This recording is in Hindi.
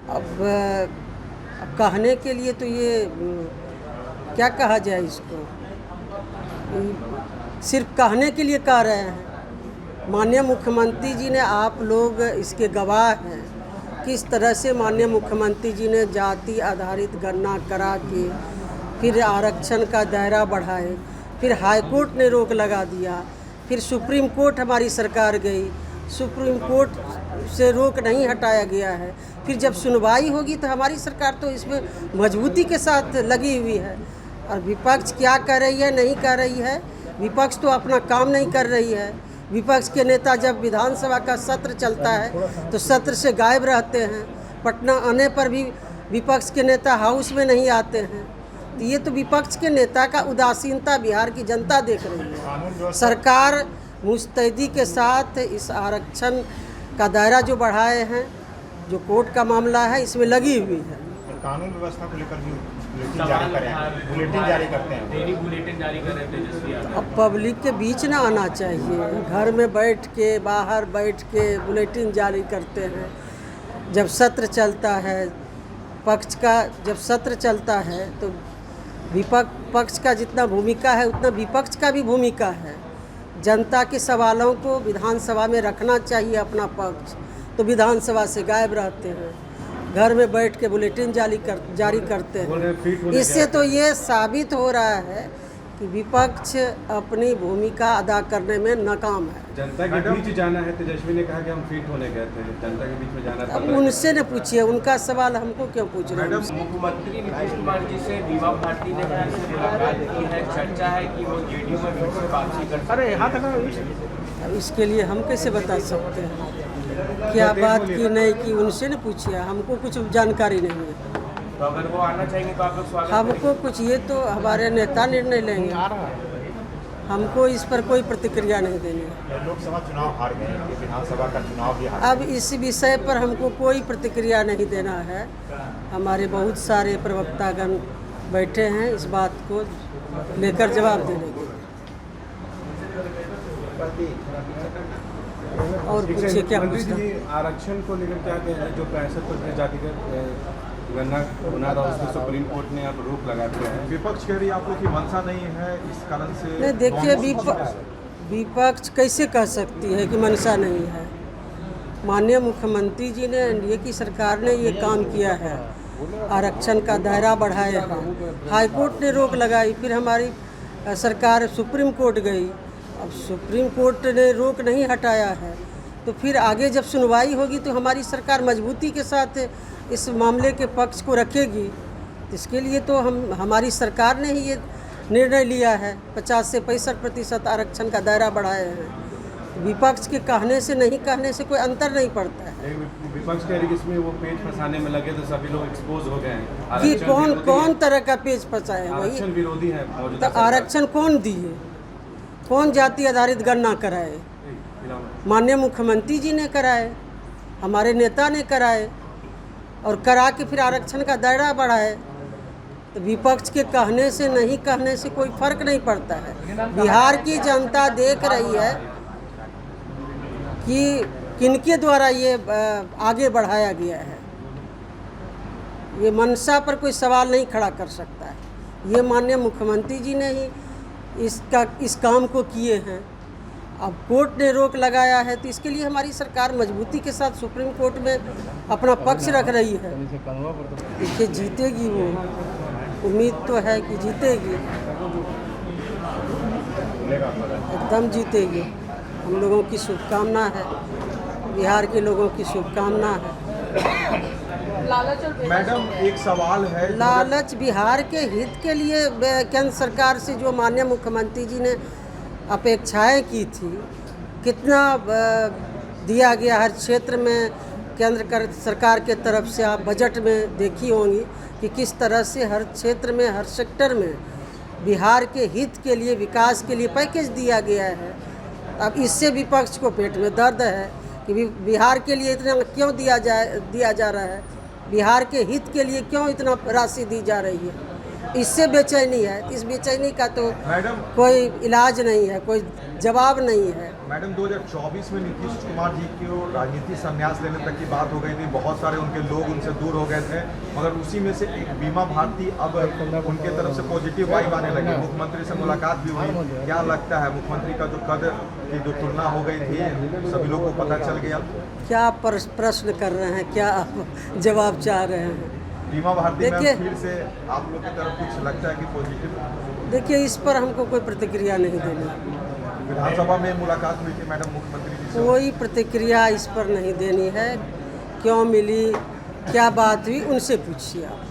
अब कहने के लिए तो ये क्या कहा जाए इसको, सिर्फ कहने के लिए कह रहे हैं। माननीय मुख्यमंत्री जी ने, आप लोग इसके गवाह हैं, किस तरह से माननीय मुख्यमंत्री जी ने जाति आधारित गणना करा के फिर आरक्षण का दायरा बढ़ाए, फिर हाई कोर्ट ने रोक लगा दिया, फिर सुप्रीम कोर्ट हमारी सरकार गई, सुप्रीम कोर्ट से रोक नहीं हटाया गया है। फिर जब सुनवाई होगी तो हमारी सरकार तो इसमें मजबूती के साथ लगी हुई है। और विपक्ष क्या कर रही है, नहीं कर रही है, विपक्ष तो अपना काम नहीं कर रही है। विपक्ष के नेता जब विधानसभा का सत्र चलता है तो सत्र से गायब रहते हैं। पटना आने पर भी विपक्ष के नेता हाउस में नहीं आते हैं। तो ये तो विपक्ष के नेता का उदासीनता बिहार की जनता देख रही है। सरकार मुस्तैदी के साथ इस आरक्षण का दायरा जो बढ़ाए हैं, जो कोर्ट का मामला है, इसमें लगी हुई है। कानून व्यवस्था को लेकर भी बुलेटिन जारी करें, बुलेटिन जारी करते हैं, डेली बुलेटिन जारी कर रहे थे। अब पब्लिक के बीच ना आना चाहिए, घर में बैठ के, बाहर बैठ के बुलेटिन जारी करते हैं। जब सत्र चलता है पक्ष का, जब सत्र चलता है तो पक्ष का जितना भूमिका है उतना विपक्ष का भी भूमिका है। जनता के सवालों को विधानसभा में रखना चाहिए अपना पक्ष, तो विधानसभा से गायब रहते हैं, घर में बैठ के बुलेटिन जारी करते हैं। इससे तो ये साबित हो रहा है कि विपक्ष अपनी भूमिका अदा करने में नाकाम है। जनता के बीच जाना है, तेजस्वी ने कहा कि हम फिट होने गए थे, जनता के बीच में जाना था। अब उनसे न पूछिए, उनका सवाल हमको क्यों पूछ रहे हैं। मुख्यमंत्री नीतीश कुमार जी से बीमा भारती ने मुलाकात की है, चर्चा है कि वो जेडीयू में फिर से वापसी कर। अरे यहाँ तक अब इसके लिए हम कैसे बता सकते हैं, क्या बात की नहीं की, उनसे न पूछिए, हमको कुछ जानकारी नहीं है। तो अगर वो आना चाहेंगे तो आप लोग स्वागत हमको कुछ, ये तो हमारे नेता निर्णय लेंगे, हमको इस पर कोई प्रतिक्रिया नहीं देनी है। लोकसभा चुनाव हार गए, विधानसभा का चुनाव भी हार। अब इस विषय पर हमको कोई प्रतिक्रिया नहीं देना है। हमारे बहुत सारे प्रवक्तागण बैठे हैं इस बात को लेकर जवाब देने के। और पूछिए क्या पूछना। आरक्षण को लेकर क्या कहते हैं, जो 65% जातिगत गणना होना था उसमें सुप्रीम कोर्ट ने अब रोक लगा दिया है। विपक्ष कह रही है आप लोग की मंशा नहीं है, इस कारण से नहीं, देखिए विपक्ष कैसे कह सकती है कि मंशा नहीं है। माननीय मुख्यमंत्री जी ने, एनडीए की सरकार ने ये काम किया है, आरक्षण का दायरा बढ़ाया है, हाई कोर्ट ने रोक लगाई, फिर हमारी सरकार सुप्रीम कोर्ट गई, अब सुप्रीम कोर्ट ने रोक नहीं हटाया है। तो फिर आगे जब सुनवाई होगी तो हमारी सरकार मजबूती के साथ इस मामले के पक्ष को रखेगी। इसके लिए तो हमारी सरकार ने ही ये निर्णय लिया है, 50 से 65% आरक्षण का दायरा बढ़ाए हैं। विपक्ष के कहने से नहीं कहने से कोई अंतर नहीं पड़ता है। विपक्ष कह रही है इसमें वो पेज फंसाने में लगे तो सभी लोग एक्सपोज हो गए हैं कि कौन तरह का पेज फंसाए, आरक्षण विरोधी है। तो आरक्षण कौन दिए, कौन जाति आधारित गणना कराए? माननीय मुख्यमंत्री जी ने कराए, हमारे नेता ने कराए, और करा के फिर आरक्षण का दायरा बढ़ाए। तो विपक्ष के कहने से नहीं कहने से कोई फर्क नहीं पड़ता है। बिहार की जनता देख रही है कि किनके द्वारा ये आगे बढ़ाया गया है। ये मंशा पर कोई सवाल नहीं खड़ा कर सकता है। ये माननीय मुख्यमंत्री जी ने ही इस काम को किए हैं। अब कोर्ट ने रोक लगाया है तो इसके लिए हमारी सरकार मजबूती के साथ सुप्रीम कोर्ट में अपना पक्ष रख रही है। देखिए जीतेगी वो, उम्मीद तो है कि जीतेगी, एकदम जीतेगी। हम लोगों की शुभकामना है, बिहार के लोगों की शुभकामना है। मैडम एक सवाल है, लालच बिहार के हित के लिए केंद्र सरकार से जो माननीय मुख्यमंत्री जी ने अपेक्षाएं की थी, कितना दिया गया हर क्षेत्र में केंद्र सरकार के तरफ से। आप बजट में देखी होंगी कि किस तरह से हर क्षेत्र में, हर सेक्टर में बिहार के हित के लिए, विकास के लिए पैकेज दिया गया है। अब इससे विपक्ष को पेट में दर्द है कि बिहार के लिए इतना क्यों दिया जा रहा है, बिहार के हित के लिए क्यों इतना राशि दी जा रही है। इससे बेचैनी है। इस बेचैनी का तो मैडम कोई इलाज नहीं है, कोई जवाब नहीं है। मैडम 2024 में नीतीश कुमार जी को राजनीति संन्यास लेने तक की बात हो गई थी, बहुत सारे उनके लोग उनसे दूर हो गए थे, मगर उसी में से एक बीमा भारती अब उनके तरफ से पॉजिटिव वाइब आने लगी। मुख्यमंत्री से मुलाकात भी हुई। क्या लगता है मुख्यमंत्री का जो कद की जो तुलना हो गई थी सभी लोगों को पता चल गया? क्या प्रश्न कर रहे हैं, क्या आप जवाब चाह रहे हैं? बीमा भारती में देखिए- फिर से आप लोग की तरफ कुछ लगता है कि पॉजिटिव? देखिए, इस पर हमको कोई प्रतिक्रिया नहीं देनी। विधानसभा में मुलाकात हुई थी मैडम मुख्यमंत्री जी से? कोई प्रतिक्रिया इस पर नहीं देनी है। क्यों मिली, क्या बात हुई, उनसे पूछिए आप।